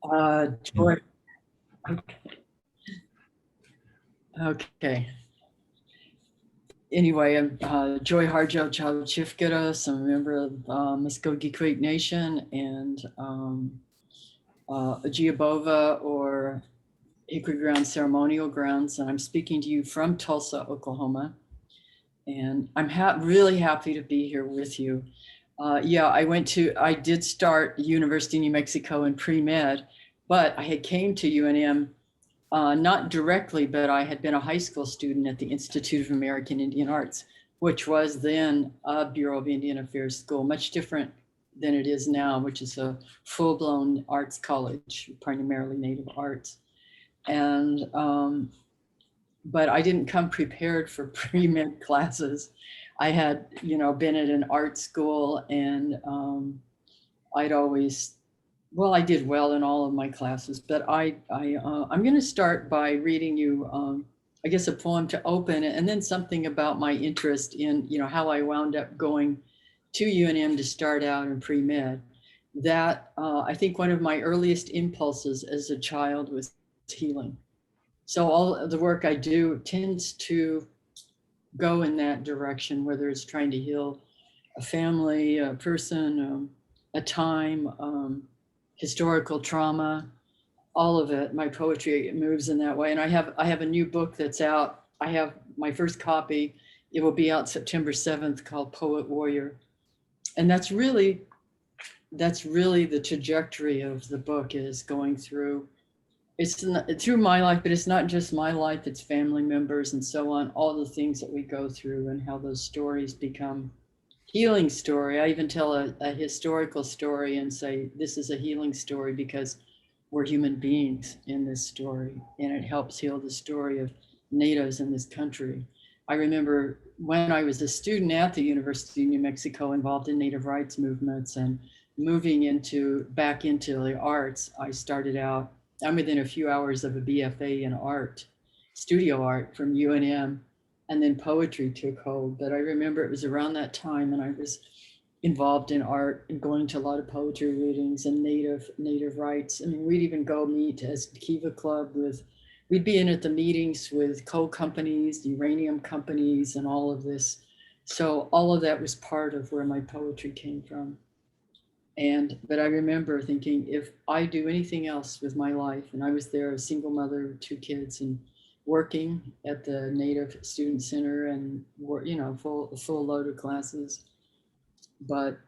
Joy. Okay. Anyway, I'm Joy Harjo Chifkiros. I'm a member of Muskogee Creek Nation and Ogiabova or Hickory Ground Ceremonial Grounds. And I'm speaking to you from Tulsa, Oklahoma. And I'm really happy to be here with you. Yeah, I did start University of New Mexico in pre-med, but I had came to UNM not directly, but I had been a high school student at the Institute of American Indian Arts, which was then a Bureau of Indian Affairs school, much different than it is now, which is a full-blown arts college, primarily Native arts. And, but I didn't come prepared for pre-med classes. I had, been at an art school and I'd always I did well in all of my classes, but I'm going to start by reading you, I guess, a poem to open, and then something about my interest in, how I wound up going to UNM to start out in pre-med. That I think one of my earliest impulses as a child was healing. So all of the work I do tends to go in that direction, whether it's trying to heal a family, a person, a time, historical trauma, all of it. My poetry moves in that way. And I have a new book that's out. I have my first copy. It will be out September 7th, called Poet Warrior. And that's really the trajectory of the book, is going through, it's through my life, but it's not just my life, it's family members and so on, all the things that we go through and how those stories become healing story. I even tell a historical story and say, this is a healing story because we're human beings in this story, and it helps heal the story of natives in this country. I remember when I was a student at the University of New Mexico, involved in native rights movements and moving back into the arts. I started out, I'm within a few hours of a BFA in art, studio art from UNM, and then poetry took hold. But I remember it was around that time, and I was involved in art and going to a lot of poetry readings and native rights. I mean, we'd even go meet as Kiva Club we'd be in at the meetings with coal companies, uranium companies, and all of this. So all of that was part of where my poetry came from. But I remember thinking, if I do anything else with my life, and I was there, a single mother, 2 kids, and working at the Native Student Center and full load of classes. But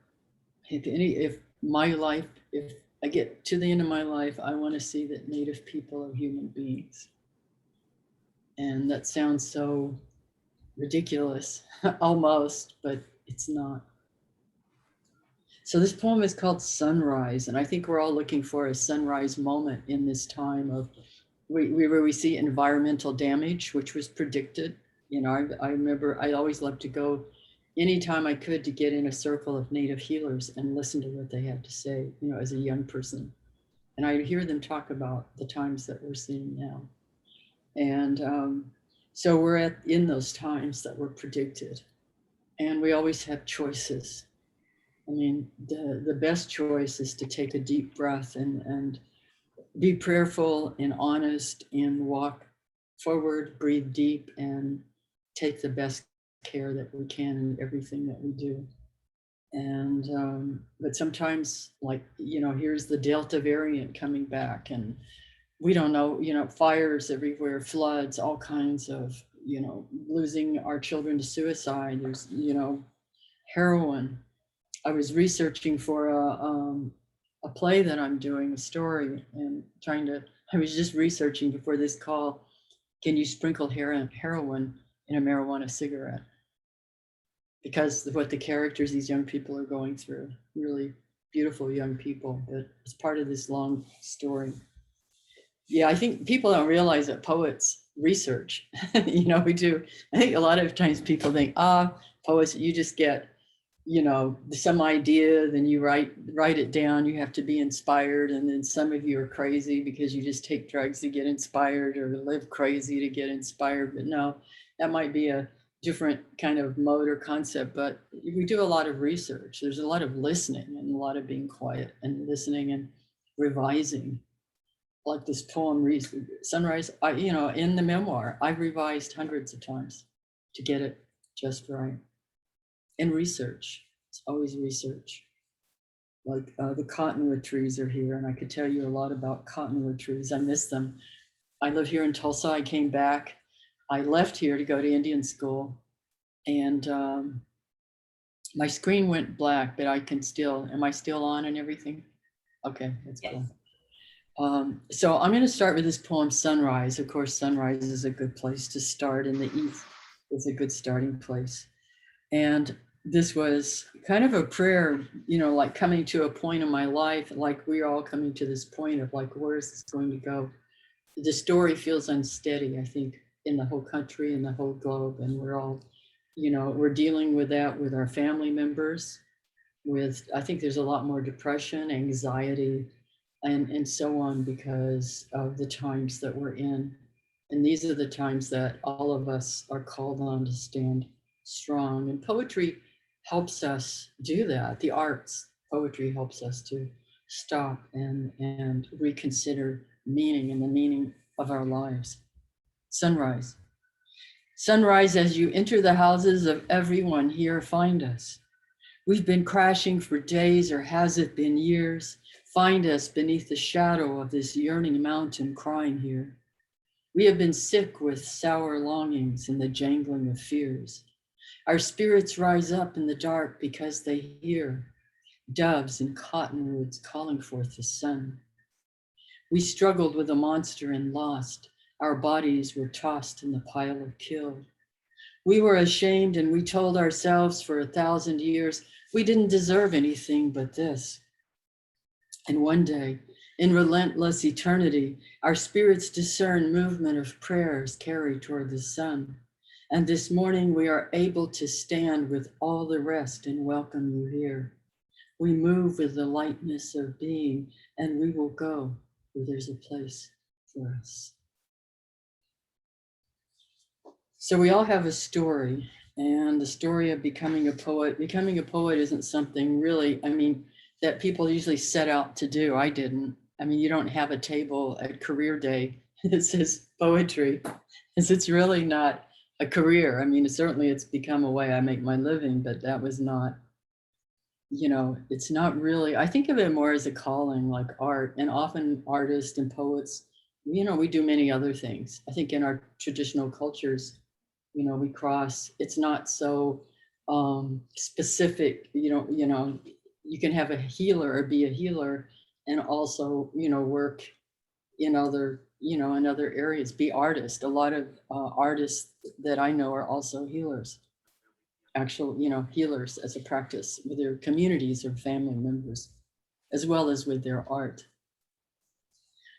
if my life, if I get to the end of my life, I want to see that Native people are human beings. And that sounds so ridiculous, almost, but it's not. So this poem is called Sunrise, and I think we're all looking for a sunrise moment in this time of where we see environmental damage, which was predicted. I remember I always loved to go anytime I could to get in a circle of Native healers and listen to what they had to say, as a young person. And I hear them talk about the times that we're seeing now. And so we're in those times that were predicted, and we always have choices. I mean, the best choice is to take a deep breath and be prayerful and honest and walk forward, breathe deep, and take the best care that we can in everything that we do. And but sometimes, like, here's the Delta variant coming back, and we don't know, fires everywhere, floods, all kinds of, losing our children to suicide. There's, heroin. I was researching for a play that I'm doing, a story, and I was just researching before this call, can you sprinkle heroin in a marijuana cigarette? Because of what the characters, these young people are going through, really beautiful young people, but it's part of this long story. Yeah, I think people don't realize that poets research. We do. I think a lot of times people think, poets, you just get, some idea, then you write it down. You have to be inspired. And then some of you are crazy because you just take drugs to get inspired, or live crazy to get inspired. But no, that might be a different kind of mode or concept. But we do a lot of research. There's a lot of listening and a lot of being quiet and listening and revising. like this poem, Sunrise, in the memoir, I've revised hundreds of times to get it just right. And research, it's always research. Like the cottonwood trees are here, and I could tell you a lot about cottonwood trees. I miss them. I live here in Tulsa. I came back. I left here to go to Indian school, and my screen went black, but I can still, am I still on and everything? Okay, that's cool. So I'm going to start with this poem, Sunrise. Of course, sunrise is a good place to start, in the east is a good starting place. And this was kind of a prayer, like coming to a point in my life, like we're all coming to this point of like, where is this going to go? The story feels unsteady, I think, in the whole country and the whole globe. And we're all, we're dealing with that with our family members, I think there's a lot more depression, anxiety, and so on because of the times that we're in. And these are the times that all of us are called on to stand strong. And poetry helps us do that. The arts, poetry helps us to stop and reconsider meaning and the meaning of our lives. Sunrise. Sunrise, as you enter the houses of everyone here, find us. We've been crashing for days, or has it been years? Find us beneath the shadow of this yearning mountain crying here. We have been sick with sour longings and the jangling of fears. Our spirits rise up in the dark because they hear doves and cottonwoods calling forth the sun. We struggled with a monster and lost. Our bodies were tossed in the pile of kill. We were ashamed and we told ourselves for 1,000 years we didn't deserve anything but this. And one day, in relentless eternity, our spirits discern movement of prayers carried toward the sun. And this morning we are able to stand with all the rest and welcome you here. We move with the lightness of being, and we will go where there's a place for us. So we all have a story, and the story of becoming a poet. Becoming a poet isn't something really, that people usually set out to do. I didn't. You don't have a table at career day that says poetry, because it's really not a career. Certainly it's become a way I make my living, but that was not, it's not really, I think of it more as a calling, like art, and often artists and poets, we do many other things. I think in our traditional cultures, we cross, it's not so specific, you can have a healer or be a healer and also, work in other, in other areas, be artist. A lot of artists that I know are also healers, actual, healers as a practice with their communities or family members, as well as with their art.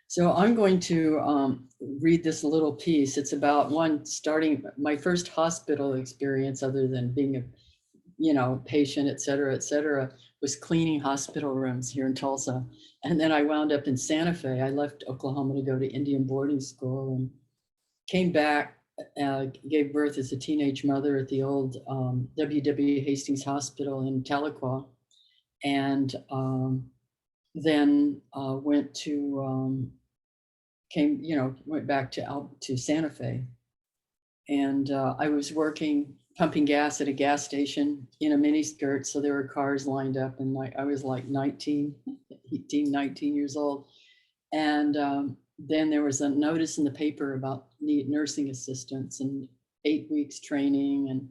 So I'm going to read this little piece. It's about starting my first hospital experience, other than being a, patient, et cetera, was cleaning hospital rooms here in Tulsa. And then I wound up in Santa Fe. I left Oklahoma to go to Indian boarding school and came back, gave birth as a teenage mother at the old W.W. Hastings Hospital in Tahlequah. And then went to, went back to Santa Fe. And I was working, pumping gas at a gas station in a mini skirt. So there were cars lined up, and I was like 19 years old. And then there was a notice in the paper about nursing assistants and 8 weeks training. And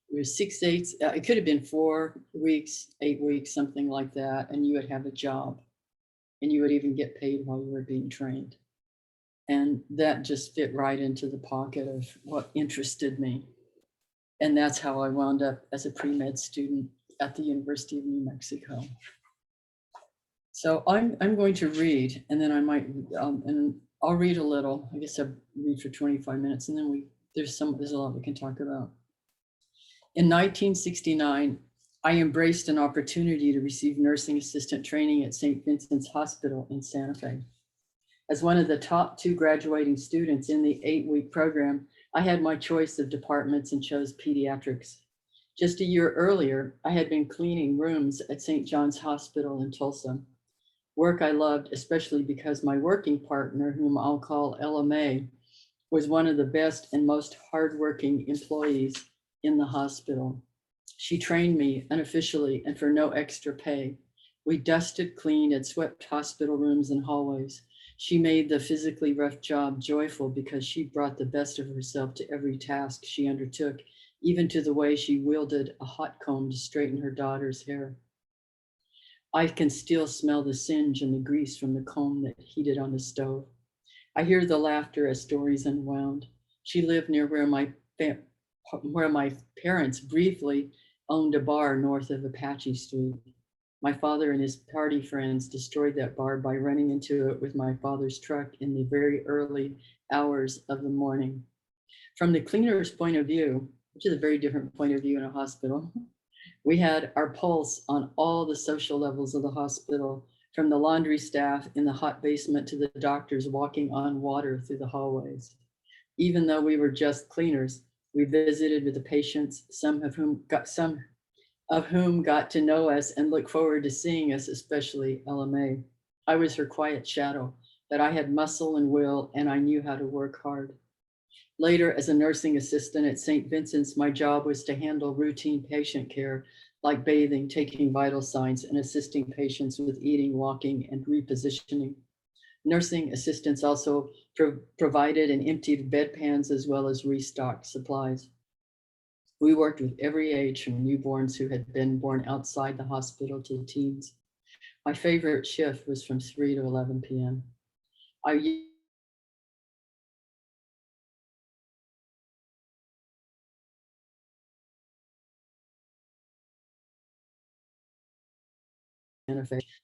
it was 6 8, it could have been 4 weeks, 8 weeks, something like that. And you would have a job and you would even get paid while you were being trained. And that just fit right into the pocket of what interested me. And that's how I wound up as a pre-med student at the University of New Mexico. So I'm going to read, and then I might, and I'll read a little. I guess I'll read for 25 minutes, and then there's a lot we can talk about. In 1969, I embraced an opportunity to receive nursing assistant training at St. Vincent's Hospital in Santa Fe. As one of the top 2 graduating students in the 8-week program, I had my choice of departments and chose pediatrics. Just a year earlier, I had been cleaning rooms at St. John's Hospital in Tulsa, Work I loved, especially because my working partner, whom I'll call LMA, was one of the best and most hardworking employees in the hospital. She trained me unofficially and for no extra pay. We dusted, cleaned, and swept hospital rooms and hallways. She made the physically rough job joyful because she brought the best of herself to every task she undertook, even to the way she wielded a hot comb to straighten her daughter's hair. I can still smell the singe and the grease from the comb that heated on the stove. I hear the laughter as stories unwound. She lived near where my parents briefly owned a bar north of Apache Street. My father and his party friends destroyed that bar by running into it with my father's truck in the very early hours of the morning. From the cleaner's point of view, which is a very different point of view in a hospital, we had our pulse on all the social levels of the hospital, from the laundry staff in the hot basement to the doctors walking on water through the hallways. Even though we were just cleaners, we visited with the patients, some of whom got to know us and look forward to seeing us, especially LMA. I was her quiet shadow, but I had muscle and will, and I knew how to work hard. Later, as a nursing assistant at St. Vincent's, my job was to handle routine patient care, like bathing, taking vital signs, and assisting patients with eating, walking, and repositioning. Nursing assistants also provided and emptied bedpans as well as restocked supplies. We worked with every age, from newborns who had been born outside the hospital to teens. My favorite shift was from 3 to 11 p.m. I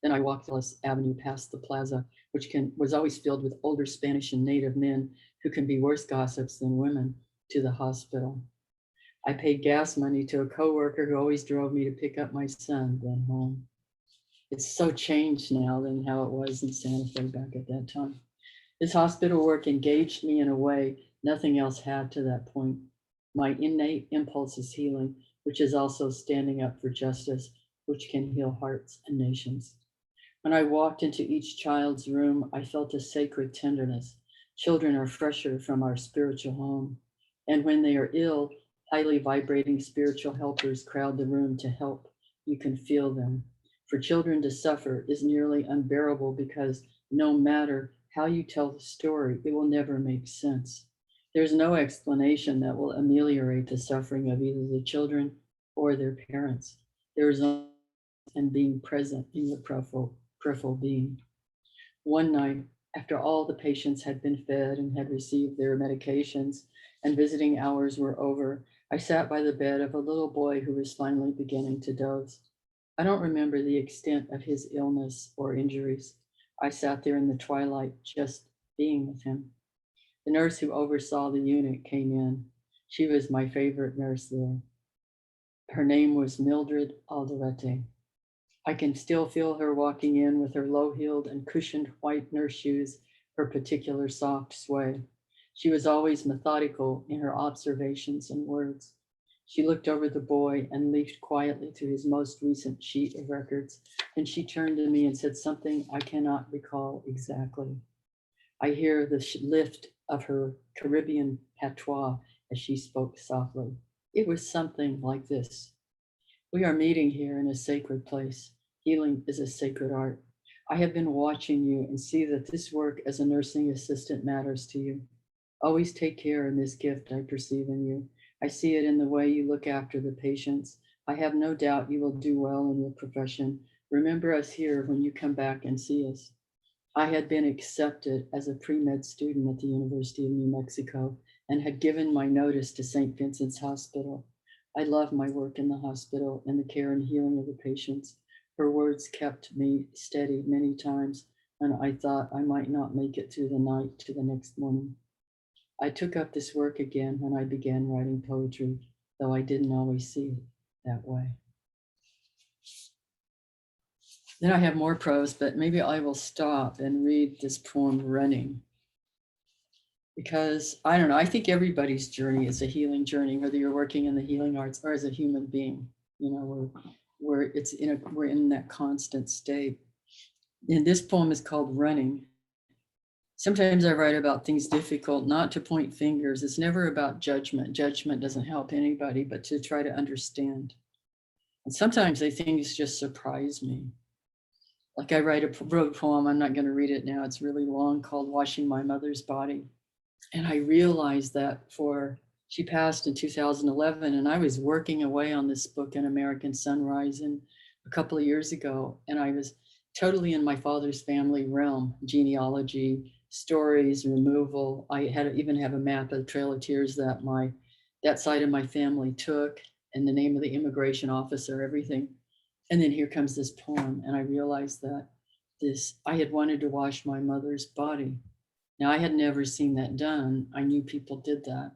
Then I walked Ellis Avenue past the plaza, which was always filled with older Spanish and native men who can be worse gossips than women, to the hospital. I paid gas money to a coworker who always drove me to pick up my son, then home. It's so changed now than how it was in Santa Fe back at that time. This hospital work engaged me in a way nothing else had to that point. My innate impulse is healing, which is also standing up for justice, which can heal hearts and nations. When I walked into each child's room, I felt a sacred tenderness. Children are fresher from our spiritual home. And when they are ill, highly vibrating spiritual helpers crowd the room to help. You can feel them. For children to suffer is nearly unbearable because no matter how you tell the story, it will never make sense. There's no explanation that will ameliorate the suffering of either the children or their parents. There is only and being present in your peripheral being. One night, after all the patients had been fed and had received their medications and visiting hours were over, I sat by the bed of a little boy who was finally beginning to doze. I don't remember the extent of his illness or injuries. I sat there in the twilight, just being with him. The nurse who oversaw the unit came in. She was my favorite nurse there. Her name was Mildred Alderete. I can still feel her walking in with her low-heeled and cushioned white nurse shoes, her particular soft sway. She was always methodical in her observations and words. She looked over the boy and leafed quietly through his most recent sheet of records. Then she turned to me and said something I cannot recall exactly. I hear the lift of her Caribbean patois as she spoke softly. It was something like this. We are meeting here in a sacred place. Healing is a sacred art. I have been watching you and see that this work as a nursing assistant matters to you. Always take care in this gift I perceive in you. I see it in the way you look after the patients. I have no doubt you will do well in your profession. Remember us here when you come back and see us. I had been accepted as a pre-med student at the University of New Mexico and had given my notice to St. Vincent's Hospital. I love my work in the hospital and the care and healing of the patients. Her words kept me steady many times, and I thought I might not make it through the night to the next morning. I took up this work again when I began writing poetry, though I didn't always see it that way. Then I have more prose, but maybe I will stop and read this poem, Running. Because I don't know, I think everybody's journey is a healing journey, whether you're working in the healing arts or as a human being. You know, we're in that constant state. And this poem is called Running. Sometimes I write about things difficult, not to point fingers. It's never about judgment. Judgment doesn't help anybody, but to try to understand. And sometimes the things just surprise me. Like I wrote a poem, I'm not going to read it now. It's really long, called Washing My Mother's Body. And I realized that she passed in 2011, and I was working away on this book, An American Sunrise, a couple of years ago. And I was totally in my father's family realm, genealogy, stories, removal. I even have a map of the Trail of Tears that side of my family took, and the name of the immigration officer, everything. And then here comes this poem, and I realized that I had wanted to wash my mother's body. Now, I had never seen that done. I knew people did that.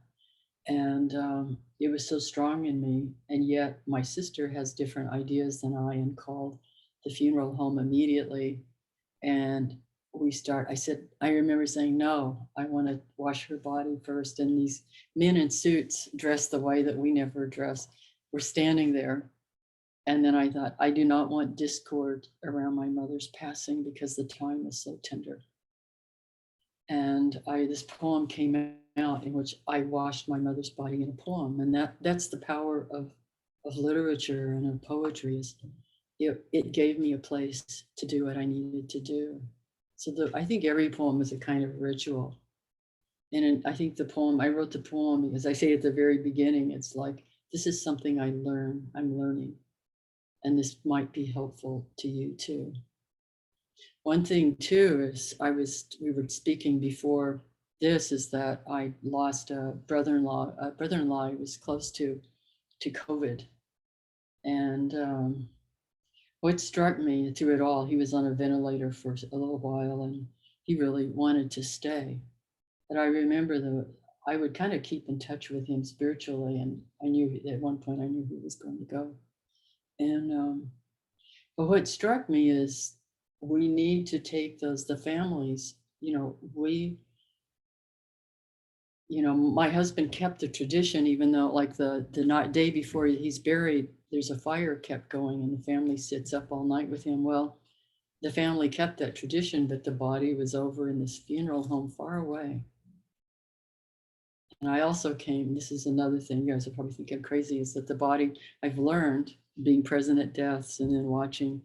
And it was so strong in me. And yet, my sister has different ideas than I, and called the funeral home immediately. And I remember saying, no, I want to wash her body first. And these men in suits dressed the way that we never dress were standing there. And then I thought, I do not want discord around my mother's passing, because the time is so tender. And this poem came out in which I washed my mother's body in a poem. And that's the power of literature and of poetry. It gave me a place to do what I needed to do. So I think every poem is a kind of ritual. And I think I wrote the poem because I say at the very beginning, it's like, this is something I'm learning. And this might be helpful to you too. One thing too is we were speaking before this, is that I lost a brother-in-law. A brother-in-law I was close to COVID. And what struck me through it all, he was on a ventilator for a little while, and he really wanted to stay. But I remember I would kind of keep in touch with him spiritually, and I knew at one point he was going to go. And but what struck me is, we need to take the families, my husband kept the tradition, even though, like, the night day before he's buried, there's a fire kept going, and the family sits up all night with him. Well, the family kept that tradition, but the body was over in this funeral home far away. And I also this is another thing, you guys will probably think I'm crazy, is that the body, I've learned, being present at deaths and then watching,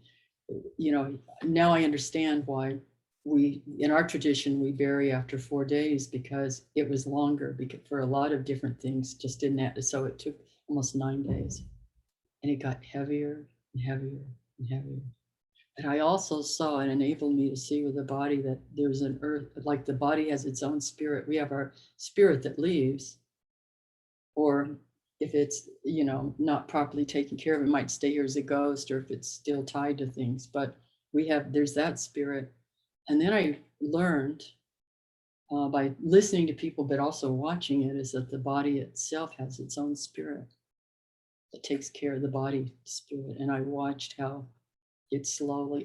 now I understand why in our tradition, we bury after 4 days, because it was longer, because for a lot of different things, just didn't have, so it took almost 9 days, and it got heavier and heavier and heavier. And I also saw, it enabled me to see with the body, that there's an earth, like the body has its own spirit. We have our spirit that leaves, or if it's, not properly taken care of, it might stay here as a ghost, or if it's still tied to things. But there's that spirit. And then I learned by listening to people, but also watching it, is that the body itself has its own spirit that takes care of the body spirit. And I watched how it takes longer.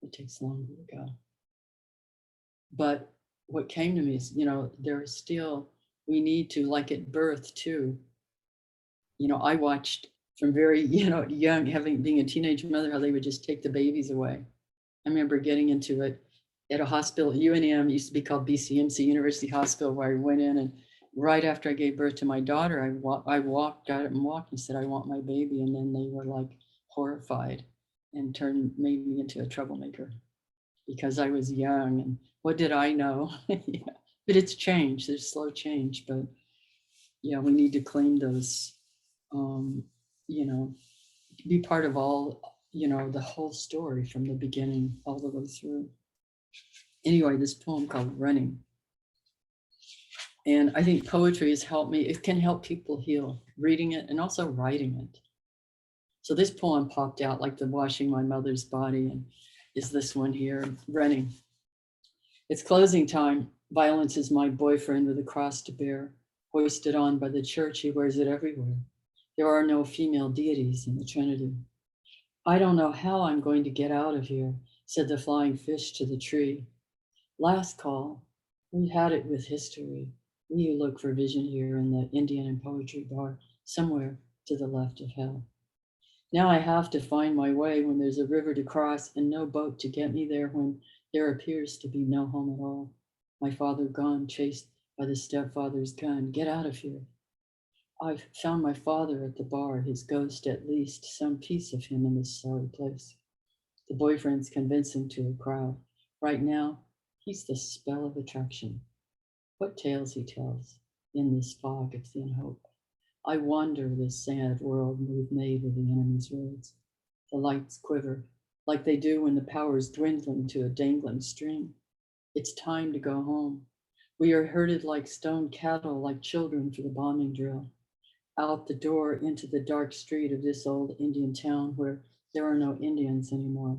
It takes longer to go. But what came to me is, there's still, we need to, like at birth too. I watched from very, young, being a teenage mother, how they would just take the babies away. I remember getting into it at a hospital, UNM, used to be called BCMC, University Hospital, where I went in, and right after I gave birth to my daughter, I got up and walked and said, I want my baby. And then they were like horrified and made me into a troublemaker, because I was young, and what did I know? Yeah. But it's changed, there's slow change, but yeah, we need to claim those, be part of all, the whole story from the beginning all the way through. Anyway, this poem called Running. And I think poetry has helped me. It can help people heal, reading it and also writing it. So this poem popped out, like the washing my mother's body, and is this one here, Running. It's closing time. Violence is my boyfriend with a cross to bear. Hoisted on by the church, he wears it everywhere. There are no female deities in the Trinity. I don't know how I'm going to get out of here, said the flying fish to the tree. Last call. We had it with history. We look for vision here in the Indian and poetry bar, somewhere to the left of hell. Now I have to find my way when there's a river to cross and no boat to get me there, when there appears to be no home at all. My father gone, chased by the stepfather's gun. Get out of here. I've found my father at the bar, his ghost at least, some piece of him in this sorry place. The boyfriend's convincing to a crowd. Right now, he's the spell of attraction. What tales he tells in this fog of thin hope. I wander this sad world we've made with the enemy's roads. The lights quiver like they do when the power's dwindling to a dangling string. It's time to go home. We are herded like stone cattle, like children for the bombing drill. Out the door into the dark street of this old Indian town where there are no Indians anymore.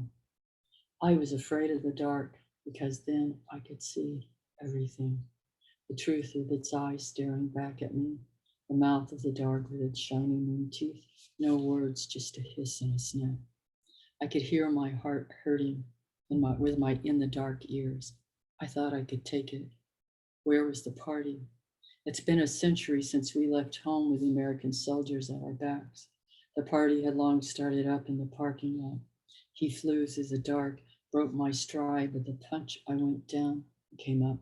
I was afraid of the dark because then I could see everything. The truth of its eyes staring back at me, the mouth of the dark with its shiny moon teeth, no words, just a hiss and a snap. I could hear my heart hurting with my in the dark ears. I thought I could take it. Where was the party? It's been a century since we left home with the American soldiers at our backs. The party had long started up in the parking lot. He flew through the dark, broke my stride with a punch. I went down and came up.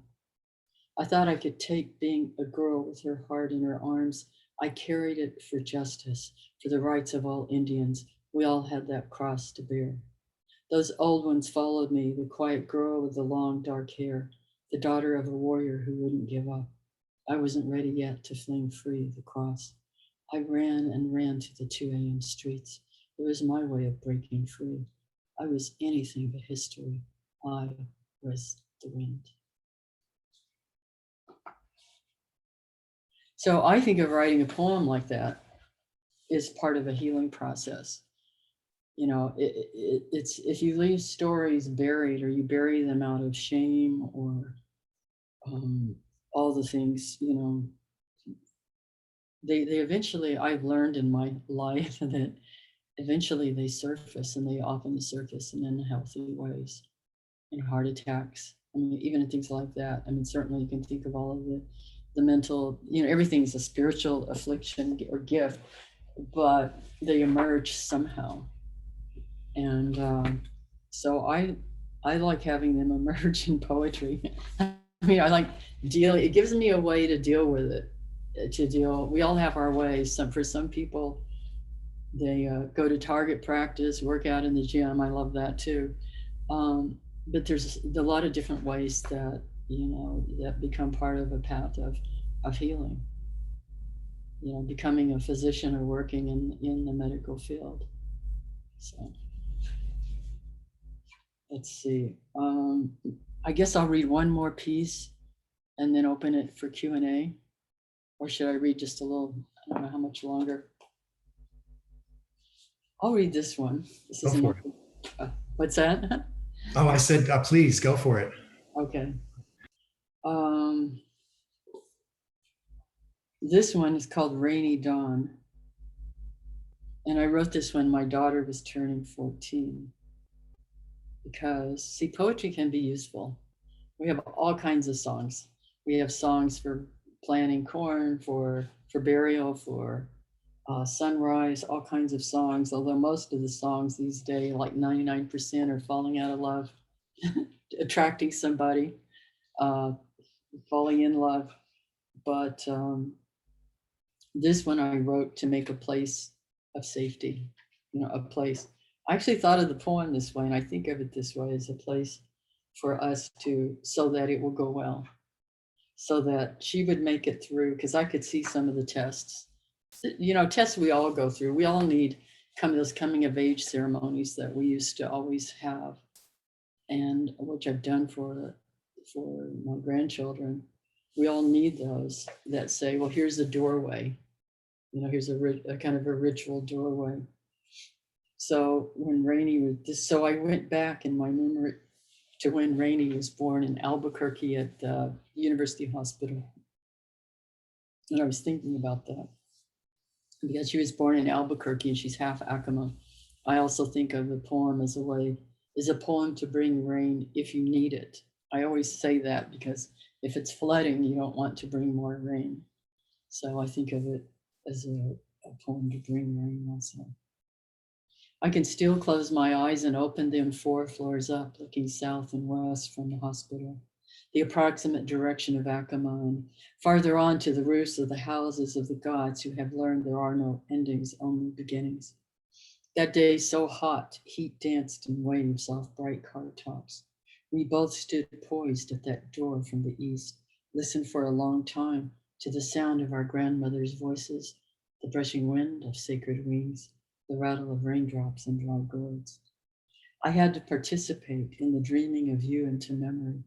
I thought I could take being a girl with her heart in her arms. I carried it for justice, for the rights of all Indians. We all had that cross to bear. Those old ones followed me, the quiet girl with the long dark hair, the daughter of a warrior who wouldn't give up. I wasn't ready yet to fling free the cross. I ran and ran to the 2 a.m. streets. It was my way of breaking free. I was anything but history. I was the wind. So I think of writing a poem like that is part of a healing process. You know, it's if you leave stories buried or you bury them out of shame or all the things, you know, they eventually, I've learned in my life that eventually they surface, and they often surface in unhealthy ways, in heart attacks. I mean, even in things like that. I mean, certainly you can think of all of the mental, you know, everything's a spiritual affliction or gift, but they emerge somehow. And so I like having them emerge in poetry. I mean, I like dealing. It gives me a way to deal with it. To deal, we all have our ways. For some people, they go to target practice, work out in the gym. I love that too. But there's a lot of different ways that, you know, that become part of a path of healing. You know, becoming a physician or working in the medical field. So let's see. I guess I'll read one more piece and then open it for Q&A. Or should I read just a little? I don't know how much longer. I'll read this one. This is enough. What's that? Oh, I said, please go for it. Okay. This one is called Rainy Dawn. And I wrote this when my daughter was turning 14. Because, see, poetry can be useful. We have all kinds of songs. We have songs for planting corn, for burial, for sunrise, all kinds of songs. Although most of the songs these days, like 99%, are falling out of love, attracting somebody, falling in love. But this one I wrote to make a place of safety, you know, a place. I actually thought of the poem this way, and I think of it this way, as a place for us to, so that it will go well, so that she would make it through, because I could see some of the tests, you know, tests we all go through. We all need those coming of age ceremonies that we used to always have, and which I've done for my grandchildren. We all need those that say, well, here's the doorway. You know, here's a kind of a ritual doorway. So when Rainey was this, so I went back in my memory to when Rainey was born in Albuquerque at the University Hospital. And I was thinking about that. Because she was born in Albuquerque and she's half Acoma. I also think of the poem as a poem to bring rain if you need it. I always say that because if it's flooding, you don't want to bring more rain. So I think of it as a poem to bring rain also. I can still close my eyes and open them 4 floors up, looking south and west from the hospital, the approximate direction of Acoma, and farther on to the roofs of the houses of the gods who have learned there are no endings, only beginnings. That day so hot, heat danced in waves off bright car tops. We both stood poised at that door from the east, listened for a long time to the sound of our grandmother's voices, the brushing wind of sacred wings, the rattle of raindrops in dry gourds. I had to participate in the dreaming of you into memory,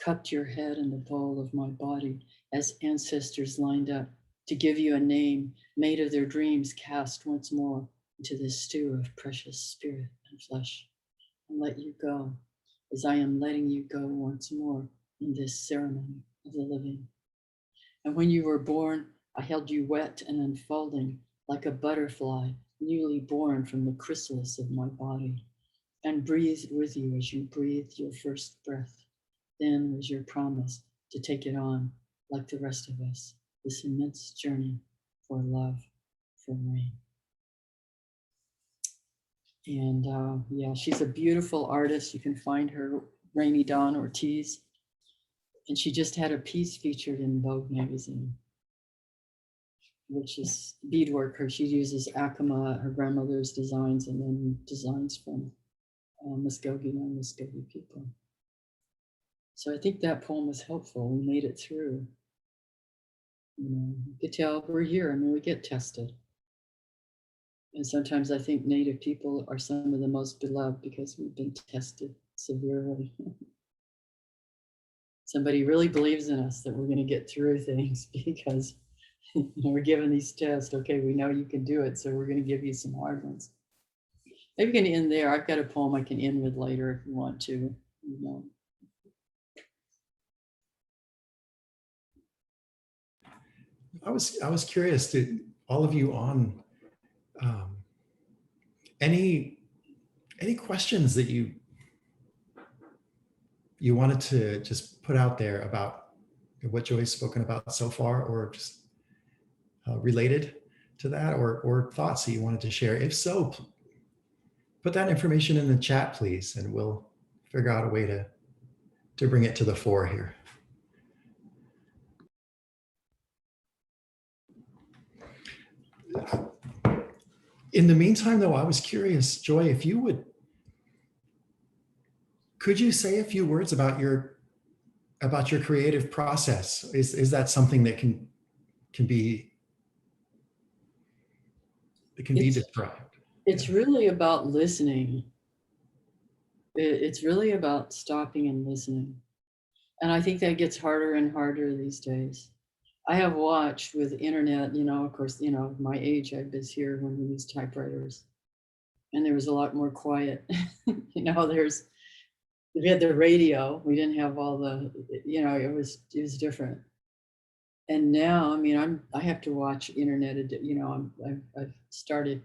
cupped your head in the bowl of my body as ancestors lined up to give you a name made of their dreams cast once more into this stew of precious spirit and flesh, and let you go as I am letting you go once more in this ceremony of the living. And when you were born, I held you wet and unfolding like a butterfly newly born from the chrysalis of my body, and breathed with you as you breathed your first breath. Then was your promise to take it on like the rest of us, this immense journey for love, for rain. And yeah, she's a beautiful artist. You can find her, Rainy Dawn Ortiz. And she just had a piece featured in Vogue magazine, which is beadwork. She uses Acoma, her grandmother's designs, and then designs from Muskogee and Muskogee people. So I think that poem was helpful. We made it through. You know, you could tell we're here. I mean, we get tested. And sometimes I think Native people are some of the most beloved because we've been tested severely. Somebody really believes in us that we're going to get through things because we're given these tests. Okay, we know you can do it, so we're going to give you some hard ones. Maybe we can end there. I've got a poem I can end with later if you want to. You know. I was curious, did all of you on um, any questions that you wanted to just put out there about what Joy's spoken about so far, or just related to that, or thoughts that you wanted to share? If so, put that information in the chat, please, and we'll figure out a way to bring it to the fore here. In the meantime, though, I was curious, Joy, if you could you say a few words about your creative process? Is that something that can be described? It's really about listening. It's really about stopping and listening. And I think that gets harder and harder these days. I have watched with internet, you know, of course, you know, my age, I was here when we used typewriters and there was a lot more quiet. You know, we had the radio, we didn't have all the, you know, it was different. And now, I mean, I have to watch internet, you know, I've started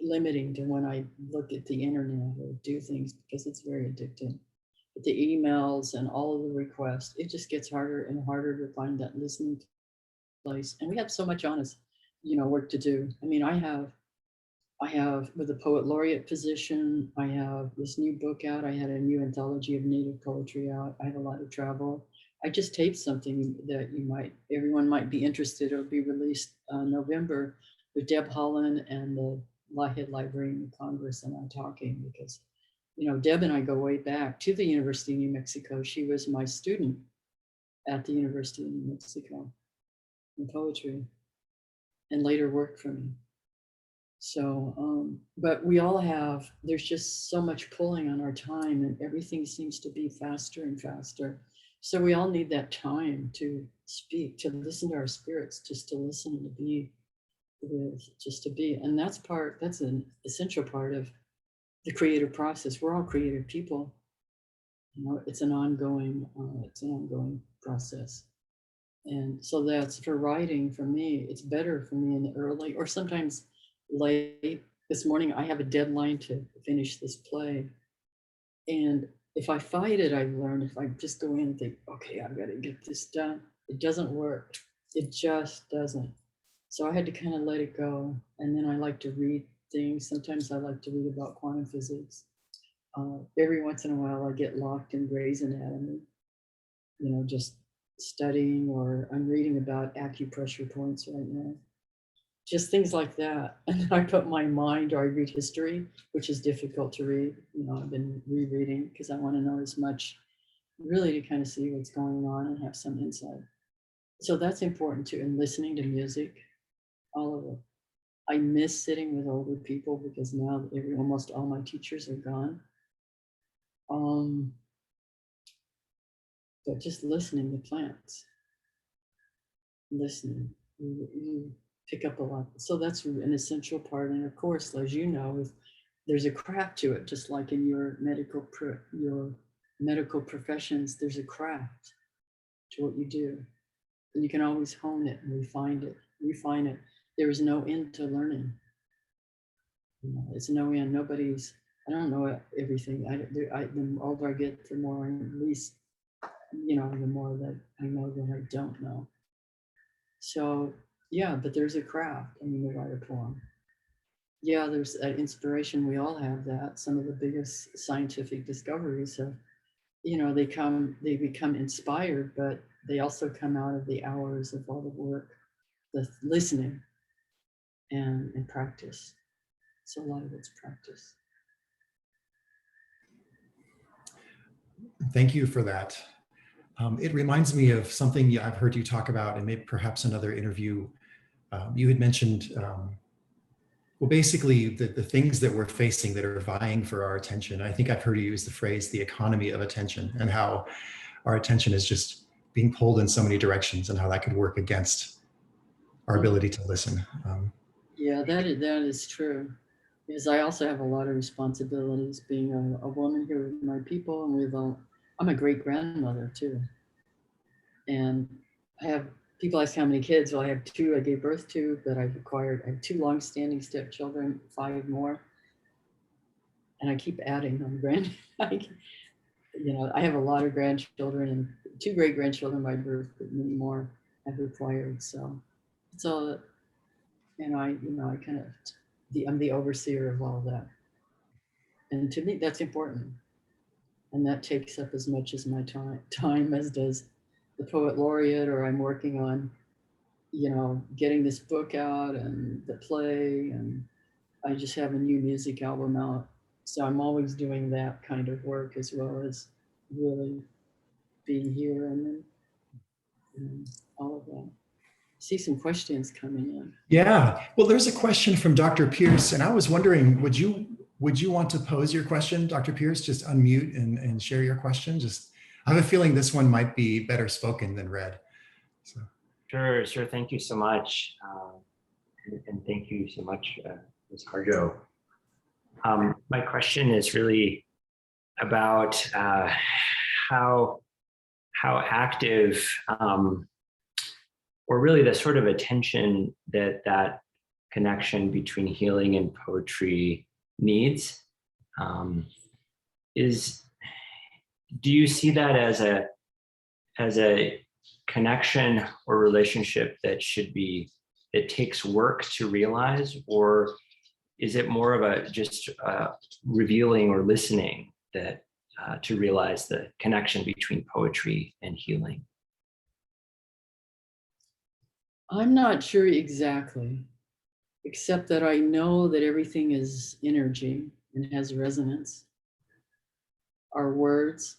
limiting to when I look at the internet or do things because it's very addictive. But the emails and all of the requests, it just gets harder and harder to find that listening place. And we have so much on us, you know, work to do. I mean, I have with the poet laureate position, I have this new book out. I had a new anthology of native poetry out. I have a lot of travel. I just taped something that everyone might be interested. It'll be released November with Deb Holland and the Head Librarian of Congress and I talking, because, you know, Deb and I go way back to the University of New Mexico. She was my student at the University of New Mexico in poetry and later worked for me. So, but we all there's just so much pulling on our time and everything seems to be faster and faster. So we all need that time to speak, to listen to our spirits, just to listen, to be just to be. And that's an essential part of the creative process. We're all creative people. You know, it's an ongoing process. And so that's for writing. For me, it's better for me in the early or sometimes late. This morning, I have a deadline to finish this play. And if I fight it, I've learned if I just go in and think, okay, I've got to get this done, it doesn't work. It just doesn't. So I had to kind of let it go. And then I like to read things. Sometimes I like to read about quantum physics. Every once in a while, I get locked in Grey's Anatomy, just studying, or I'm reading about acupressure points right now. Just things like that. And then I put my mind, or I read history, which is difficult to read. I've been rereading because I want to know as much, really, to kind of see what's going on and have some insight. So that's important too. And listening to music, all of it. I miss sitting with older people because now almost all my teachers are gone. But just listening to plants, you pick up a lot. So that's an essential part. And of course, as you know, there's a craft to it, just like in your medical professions, there's a craft to what you do. And you can always hone it and refine it. There is no end to learning. It's no end. I don't know everything. The older I get, the more the more that I know that I don't know. So yeah, but there's a craft. To write a poem. Yeah, there's that inspiration. We all have that. Some of the biggest scientific discoveries have, they become inspired, but they also come out of the hours of all the work, the listening and practice. So a lot of it's practice. Thank you for that. It reminds me of something I've heard you talk about, and maybe perhaps another interview. You had mentioned, well, basically the things that we're facing that are vying for our attention. I think I've heard you use the phrase, the economy of attention, and how our attention is just being pulled in so many directions, and how that could work against our ability to listen. Yeah, that is true. Because I also have a lot of responsibilities being a woman here with my people, and I'm a great grandmother too. And I have people ask how many kids. Well, I have two I gave birth to, but I have two long-standing stepchildren, 5 more. And I keep adding on I have a lot of grandchildren and 2 great-grandchildren by birth, but many more I've acquired. So it's all, I kind of, I'm the overseer of all that. And to me, that's important. And that takes up as much as my time as does the poet laureate, or I'm working on, getting this book out and the play, and I just have a new music album out. So I'm always doing that kind of work as well as really being here and all of that. See some questions coming in. Yeah, well, there's a question from Dr. Pierce, and I was wondering, would you want to pose your question, Dr. Pierce? Just unmute and share your question. I have a feeling this one might be better spoken than read. So. Sure. Thank you so much. And thank you so much, Ms. Harjo. My question is really about how active, or really the sort of attention that connection between healing and poetry needs. Do you see that as a connection or relationship that takes work to realize, or is it more of just revealing or listening that to realize the connection between poetry and healing? I'm not sure exactly, except that I know that everything is energy and has resonance. Our words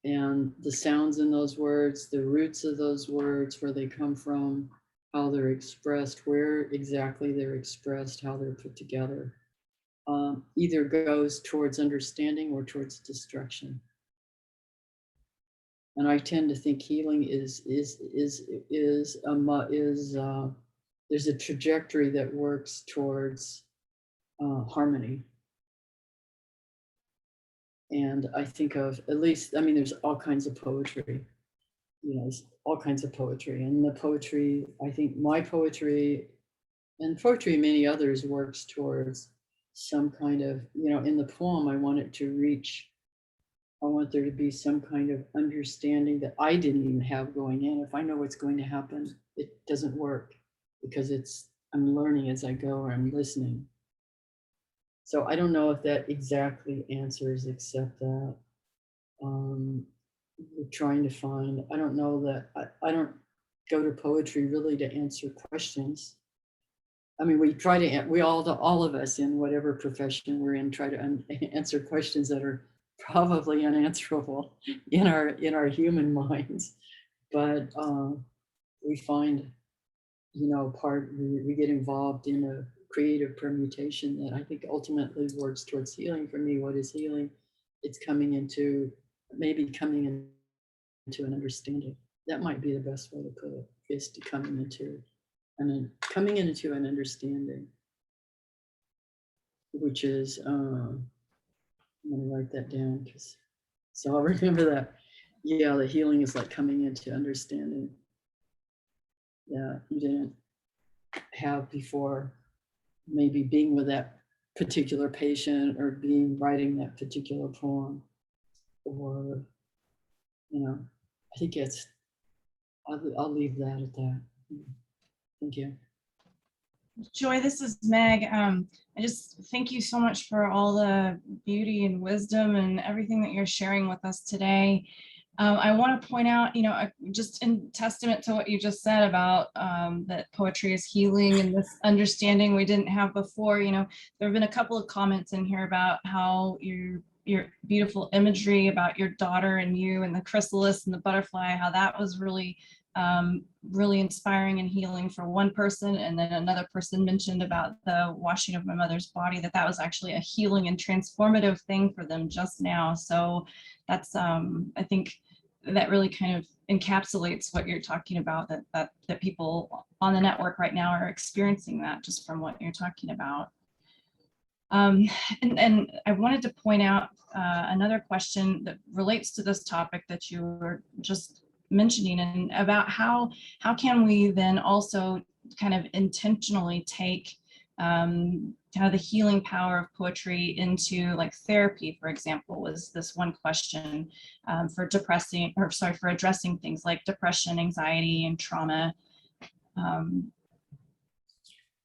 and the sounds in those words, the roots of those words, where they come from, how they're expressed, where exactly they're expressed, how they're put together, either goes towards understanding or towards destruction. And I tend to think healing there's a trajectory that works towards harmony. And I think of, at least, there's all kinds of poetry, all kinds of poetry. And the poetry, I think my poetry and poetry, many others, works towards some kind of, in the poem, I want there to be some kind of understanding that I didn't even have going in. If I know what's going to happen, it doesn't work because I'm learning as I go, or I'm listening. So I don't know if that exactly answers, except that we're trying to find, I don't know that, I don't go to poetry really to answer questions. I mean, we try to, we all of us in whatever profession we're in, try to answer questions that are probably unanswerable in our human minds. But we find, we get involved in a creative permutation that I think ultimately works towards healing. For me, what is healing? It's maybe coming into an understanding. That might be the best way to put it, is to coming into an understanding, which is, I'm going to write that down, so I'll remember that. Yeah, the healing is like coming into understanding that you didn't have before, maybe being with that particular patient or writing that particular poem, or, I think I'll leave that at that. Thank you. Joy, this is Meg. I just thank you so much for all the beauty and wisdom and everything that you're sharing with us today. I want to point out, just in testament to what you just said about that poetry is healing and this understanding we didn't have before. There have been a couple of comments in here about how your beautiful imagery about your daughter and you and the chrysalis and the butterfly, how that was really really inspiring and healing for one person. And then another person mentioned about the washing of my mother's body, that was actually a healing and transformative thing for them just now. So that's, I think that really kind of encapsulates what you're talking about, that people on the network right now are experiencing that just from what you're talking about. And I wanted to point out another question that relates to this topic that you were just mentioning, and about how can we then also kind of intentionally take kind of the healing power of poetry into like therapy, for example, was this one question for addressing things like depression, anxiety, and trauma.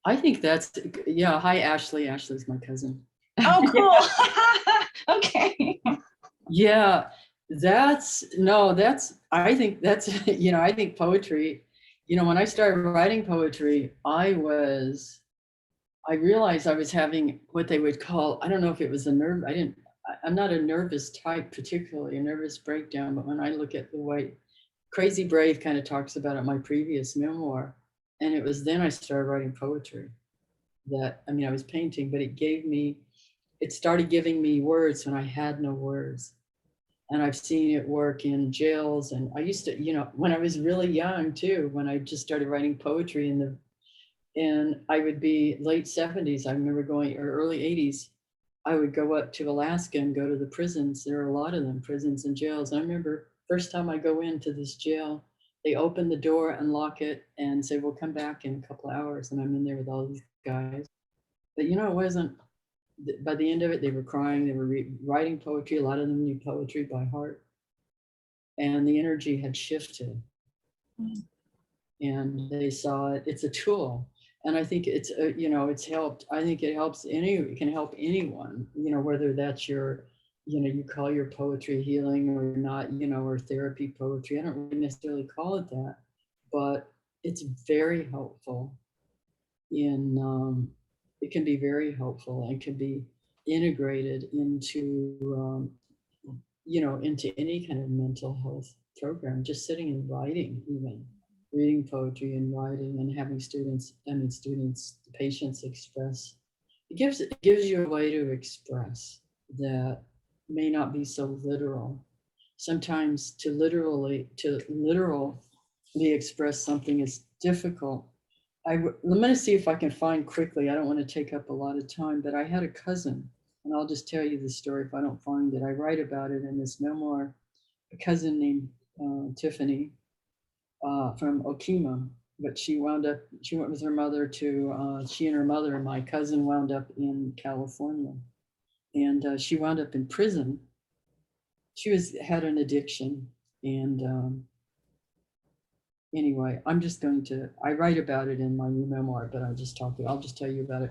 I think that's, yeah. Hi, Ashley. Ashley's my cousin. Oh, cool. Okay. Yeah, I think that's, I think poetry, when I started writing poetry, I realized I was having what they would call, I don't know if it was I'm not a nervous type, particularly a nervous breakdown, but when I look at the way Crazy Brave kind of talks about it, my previous memoir, and it was then I started writing poetry that, I was painting, but it started giving me words when I had no words. And I've seen it work in jails. And I used to, when I was really young too, when I just started writing poetry and I would be late 70s, I remember going, or early 80s, I would go up to Alaska and go to the prisons. There are a lot of them, prisons and jails. I remember first time I go into this jail, they open the door, unlock it, and say, we'll come back in a couple of hours. And I'm in there with all these guys. But it wasn't, by the end of it, they were crying, they were writing poetry. A lot of them knew poetry by heart. And the energy had shifted. And they saw it, it's a tool. And I think it's, it's helped. I think it can help anyone, whether that's your, you call your poetry healing or not, or therapy poetry. I don't really necessarily call it that, but it's very helpful it can be very helpful and can be integrated into, into any kind of mental health program, just sitting and writing, even reading poetry and writing and having patients express. It gives you a way to express that may not be so literal. Sometimes to literally express something is difficult. I'm going to see if I can find quickly. I don't want to take up a lot of time, but I had a cousin, and I'll just tell you the story if I don't find it. I write about it in this memoir. A cousin named Tiffany from Okima, but she went with her mother she and her mother and my cousin wound up in California, and she wound up in prison. She had an addiction, and anyway, I write about it in my new memoir, but I'll just tell you about it.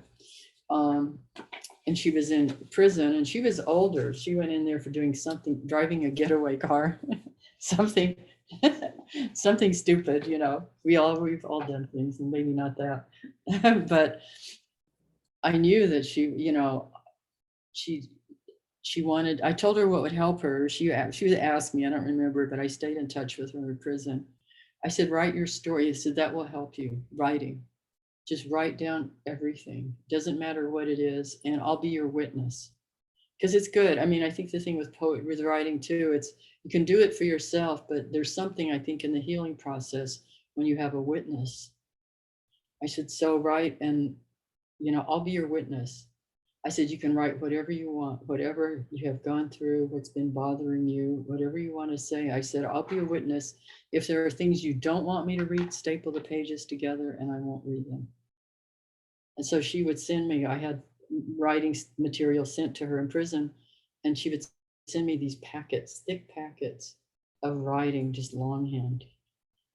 and she was in prison, and she was older. She went in there for doing something, driving a getaway car, something, something stupid, you know. We've all done things, and maybe not that, but I knew that she, you know, she wanted. I told her what would help her. She would ask me. I don't remember, but I stayed in touch with her in prison. I said, write your story. I said, that will help you. Writing. Just write down everything. Doesn't matter what it is, and I'll be your witness. Because it's good. I mean, I think the thing with with writing too, it's you can do it for yourself, but there's something I think in the healing process when you have a witness. I said, so write, and you know, I'll be your witness. I said, you can write whatever you want, whatever you have gone through, what's been bothering you, whatever you want to say. I said, I'll be a witness. If there are things you don't want me to read, staple the pages together and I won't read them. And so she would send me, I had writing material sent to her in prison, and she would send me these packets, thick packets of writing, just longhand,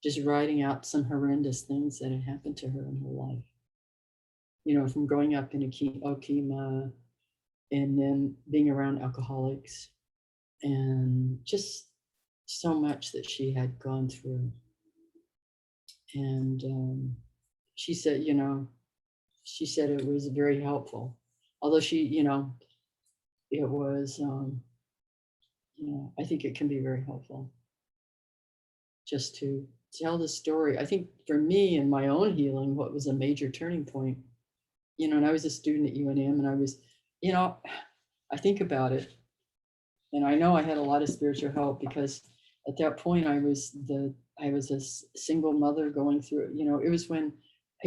just writing out some horrendous things that had happened to her in her life. You know, from growing up in Okima and then being around alcoholics and just so much that she had gone through. And she said, you know, she said it was very helpful. Although she, you know, it was, you know, I think it can be very helpful just to tell the story. I think for me in my own healing, what was a major turning point, you know, and I was a student at UNM, and I was, you know, I think about it, and I know I had a lot of spiritual help because at that point I was a single mother going through it. You know, it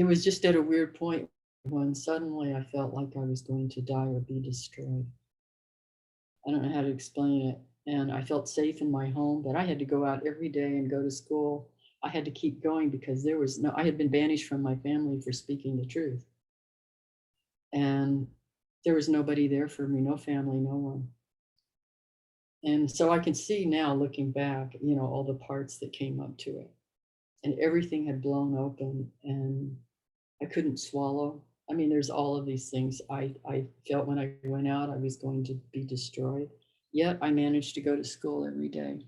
was just at a weird point when suddenly I felt like I was going to die or be destroyed. I don't know how to explain it. And I felt safe in my home, but I had to go out every day and go to school. I had to keep going because I had been banished from my family for speaking the truth. And there was nobody there for me, no family, no one. And so I can see now looking back, you know, all the parts that came up to it. And everything had blown open and I couldn't swallow. I mean, there's all of these things I felt when I went out, I was going to be destroyed. Yet I managed to go to school every day.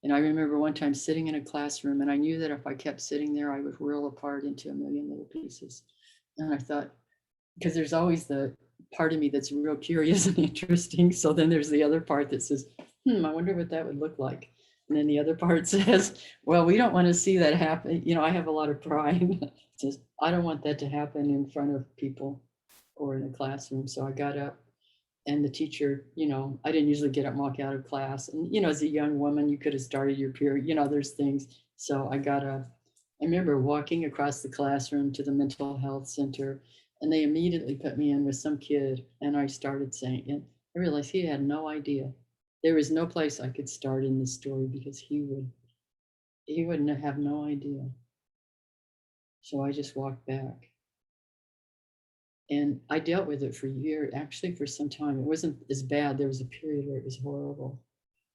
And I remember one time sitting in a classroom, and I knew that if I kept sitting there, I would whirl apart into a million little pieces. And I thought, because there's always the part of me that's real curious and interesting. So then there's the other part that says, I wonder what that would look like. And then the other part says, well, we don't want to see that happen. You know, I have a lot of pride. Says, I don't want that to happen in front of people or in a classroom. So I got up, and the teacher, you know, I didn't usually get up and walk out of class. And, you know, as a young woman, you could have started your period, you know, there's things. So I got up. I remember walking across the classroom to the mental health center, and they immediately put me in with some kid. And I started saying, and I realized he had no idea. There was no place I could start in this story because he wouldn't have no idea. So I just walked back. And I dealt with it for years, actually for some time. It wasn't as bad. There was a period where it was horrible,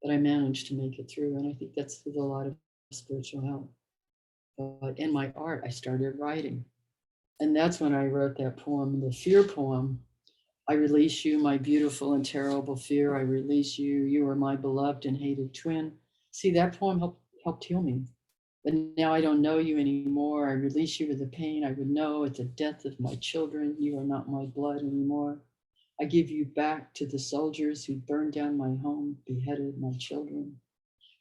but I managed to make it through. And I think that's with a lot of spiritual help. But in my art, I started writing. And that's when I wrote that poem, the fear poem. I release you, my beautiful and terrible fear. I release you. You are my beloved and hated twin. See, that poem helped heal me. But now I don't know you anymore. I release you with the pain I would know at the death of my children. You are not my blood anymore. I give you back to the soldiers who burned down my home, beheaded my children.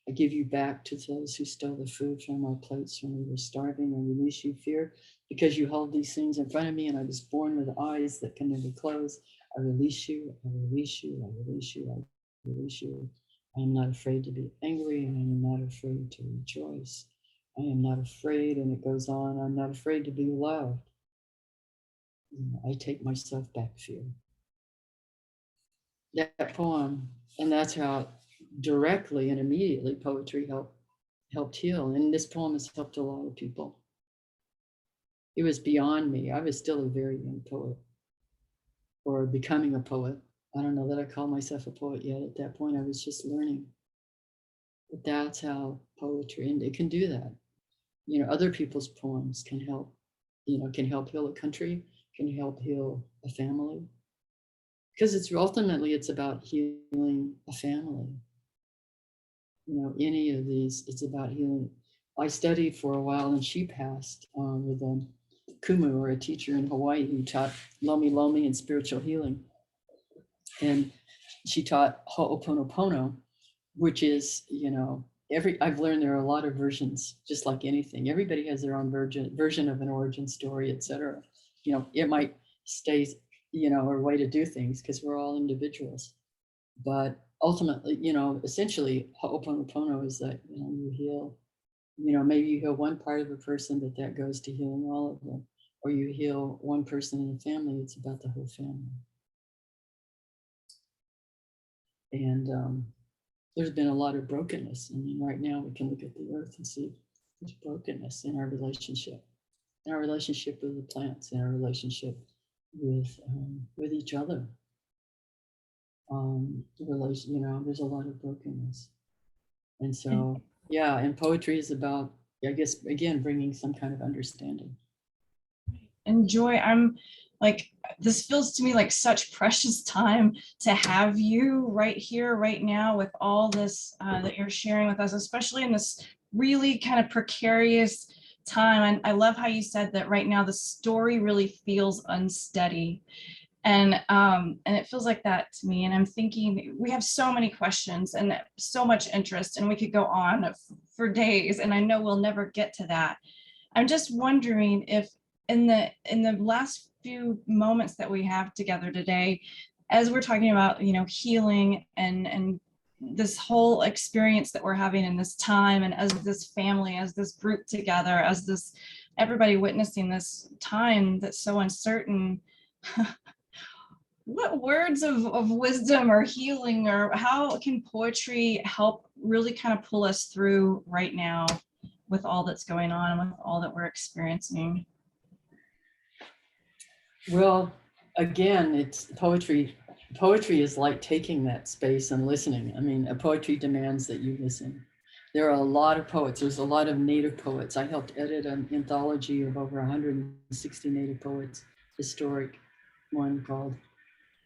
I give you back to those who stole the food from our plates when we were starving. I release you, fear, because you hold these things in front of me and I was born with eyes that can never close. I release you, I release you, I release you, I release you. I am not afraid to be angry and I am not afraid to rejoice. I am not afraid, and it goes on, I'm not afraid to be loved. I take myself back, fear. That poem, and that's how directly and immediately poetry helped heal. And this poem has helped a lot of people. It was beyond me. I was still a very young poet, or becoming a poet. I don't know that I call myself a poet yet. At that point, I was just learning. But that's how poetry, and it can do that. You know, other people's poems can help, you know, can help heal a country, can help heal a family. because it's ultimately, it's about healing a family. Any of these, it's about healing. I studied for a while, and she passed with a Kumu, or a teacher in Hawaii, who taught Lomi Lomi and spiritual healing. And she taught Ho'oponopono, which is, I've learned there are a lot of versions, just like anything. Everybody has their own version of an origin story, etc. It might stay, or way to do things, because we're all individuals. But ultimately, essentially, Ho'oponopono is that, you heal, maybe you heal one part of a person, but that goes to healing all of them. Or you heal one person in the family, it's about the whole family. And there's been a lot of brokenness. I mean, right now we can look at the earth and see there's brokenness in our relationship with the plants, in our relationship with each other. There's a lot of brokenness. And so, yeah, and poetry is about, I guess, again, bringing some kind of understanding. And Joy, I'm like, this feels to me like such precious time to have you right here, right now, with all this that you're sharing with us, especially in this really kind of precarious time. And I love how you said that right now the story really feels unsteady. And it feels like that to me. And I'm thinking we have so many questions and so much interest, and we could go on for days. And I know we'll never get to that. I'm just wondering if in the last few moments that we have together today, as we're talking about, healing and this whole experience that we're having in this time, and as this family, as this group together, as this everybody witnessing this time that's so uncertain, what words of wisdom or healing, or how can poetry help really kind of pull us through right now with all that's going on and with all that we're experiencing? Well, again, it's poetry. Poetry is like taking that space and listening. I mean, a poetry demands that you listen. There are a lot of poets. There's a lot of Native poets. I helped edit an anthology of over 160 Native poets, historic one called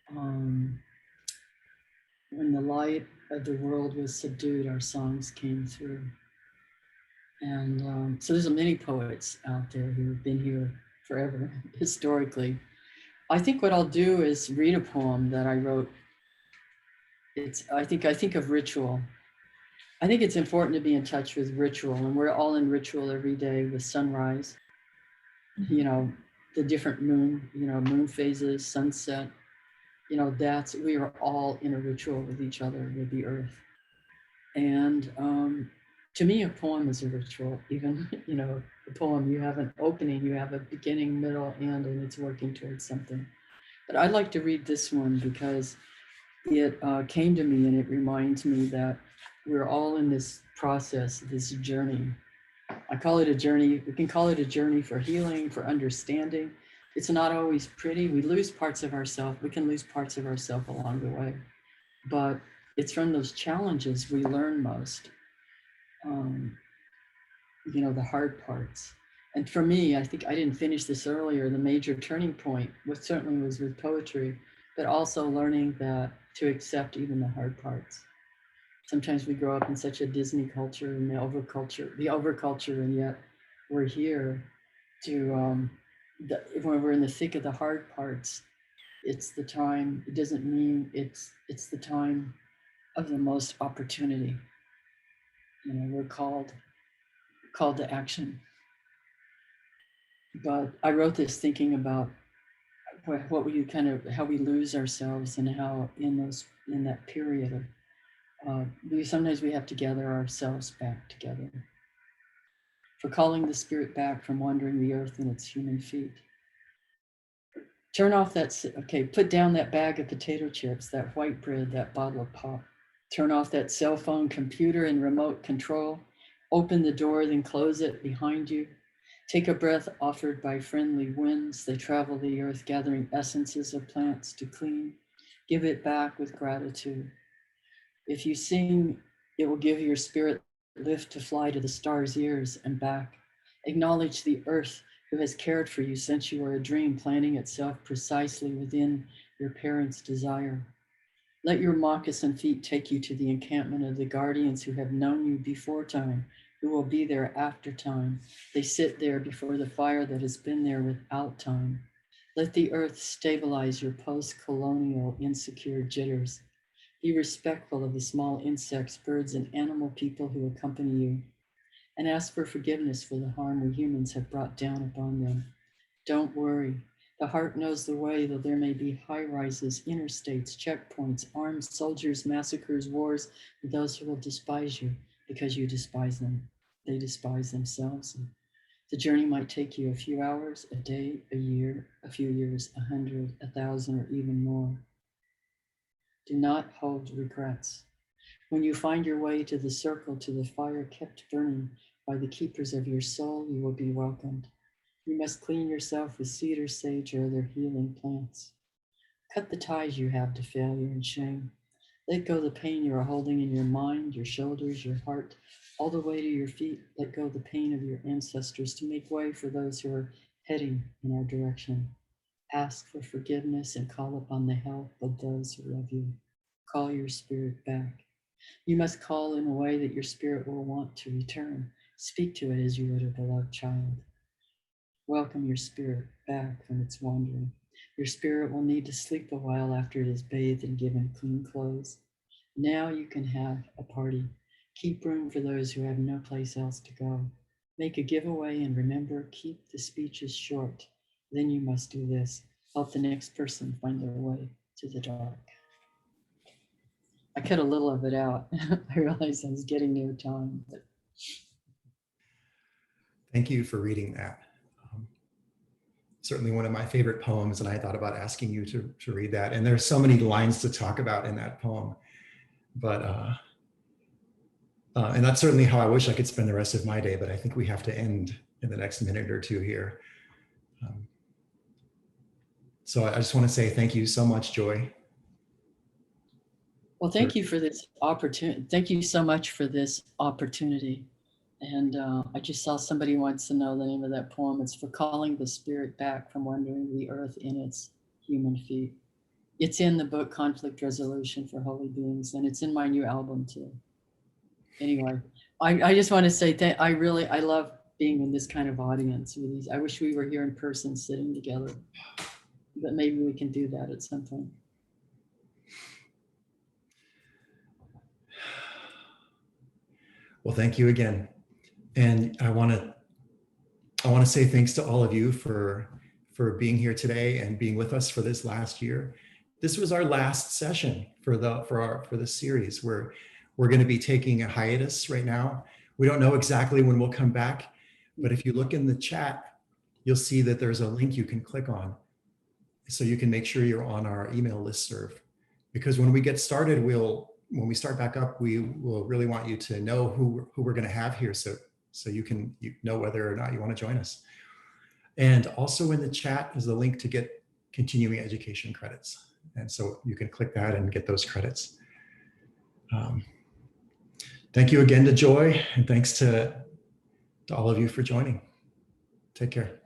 When the Light of the World Was Subdued, Our Songs Came Through. And so there's many poets out there who've been here forever, historically. I think what I'll do is read a poem that I wrote. I think of ritual. I think it's important to be in touch with ritual, and we're all in ritual every day with sunrise, the different moon phases, sunset, we are all in a ritual with each other, with the earth. And to me, a poem is a ritual. Even, a poem, you have an opening, you have a beginning, middle, end, and it's working towards something. But I'd like to read this one because it came to me, and it reminds me that we're all in this process, this journey. I call it a journey. We can call it a journey for healing, for understanding. It's not always pretty. We lose parts of ourselves. We can lose parts of ourselves along the way. But it's from those challenges we learn most, the hard parts. And for me, I think I didn't finish this earlier, the major turning point certainly was with poetry, but also learning that to accept even the hard parts. Sometimes we grow up in such a Disney culture and the overculture, and yet we're here to, when we're in the thick of the hard parts, it's the time, it doesn't mean it's the time of the most opportunity. We're called to action. But I wrote this thinking about what we how we lose ourselves, and how in that period of sometimes we have to gather ourselves back together. For calling the spirit back from wandering the earth in its human feet. Turn off put down that bag of potato chips, that white bread, that bottle of pop. Turn off that cell phone, computer, and remote control. Open the door, then close it behind you. Take a breath offered by friendly winds. They travel the earth, gathering essences of plants to clean. Give it back with gratitude. If you sing, it will give your spirit lift to fly to the stars' ears and back. Acknowledge the earth who has cared for you since you were a dream, planting itself precisely within your parents' desire. Let your moccasin feet take you to the encampment of the guardians who have known you before time, who will be there after time. They sit there before the fire that has been there without time. Let the earth stabilize your post-colonial insecure jitters. Be respectful of the small insects, birds, and animal people who accompany you, and ask for forgiveness for the harm we humans have brought down upon them. Don't worry. The heart knows the way, though there may be high rises, interstates, checkpoints, armed soldiers, massacres, wars, with those who will despise you because you despise them. They despise themselves. And the journey might take you a few hours, a day, a year, a few years, 100, 1,000, or even more. Do not hold regrets. When you find your way to the circle, to the fire kept burning by the keepers of your soul, you will be welcomed. You must clean yourself with cedar, sage, or other healing plants. Cut the ties you have to failure and shame. Let go the pain you are holding in your mind, your shoulders, your heart, all the way to your feet. Let go the pain of your ancestors to make way for those who are heading in our direction. Ask for forgiveness and call upon the help of those who love you. Call your spirit back. You must call in a way that your spirit will want to return. Speak to it as you would a beloved child. Welcome your spirit back from its wandering. Your spirit will need to sleep a while after it is bathed and given clean clothes. Now you can have a party. Keep room for those who have no place else to go. Make a giveaway and remember, keep the speeches short. Then you must do this. Help the next person find their way to the dark. I cut a little of it out. I realized I was getting near time. But Thank you for reading that. Certainly one of my favorite poems, and I thought about asking you to read that. And there's so many lines to talk about in that poem. But, and that's certainly how I wish I could spend the rest of my day, but I think we have to end in the next minute or two here. So I just want to say thank you so much, Joy. well, thank you for this opportunity. Thank you so much for this opportunity. And I just saw somebody wants to know the name of that poem. It's for calling the spirit back from wandering the earth in its human feet. It's in the book Conflict Resolution for Holy Beings, and it's in my new album too. Anyway, I just want to say I love being in this kind of audience with these. I wish we were here in person sitting together, but maybe we can do that at some point. Well, thank you again. And I want to say thanks to all of you for being here today and being with us for this last year. This was our last session for this series. We're going to be taking a hiatus right now. We don't know exactly when we'll come back, but if you look in the chat, you'll see that there's a link you can click on so you can make sure you're on our email listserv. Because when we get started, when we start back up, we will really want you to know who we're going to have here, so you know whether or not you want to join us. And also in the chat is the link to get continuing education credits. And so you can click that and get those credits. Thank you again to Joy, and thanks to all of you for joining. Take care.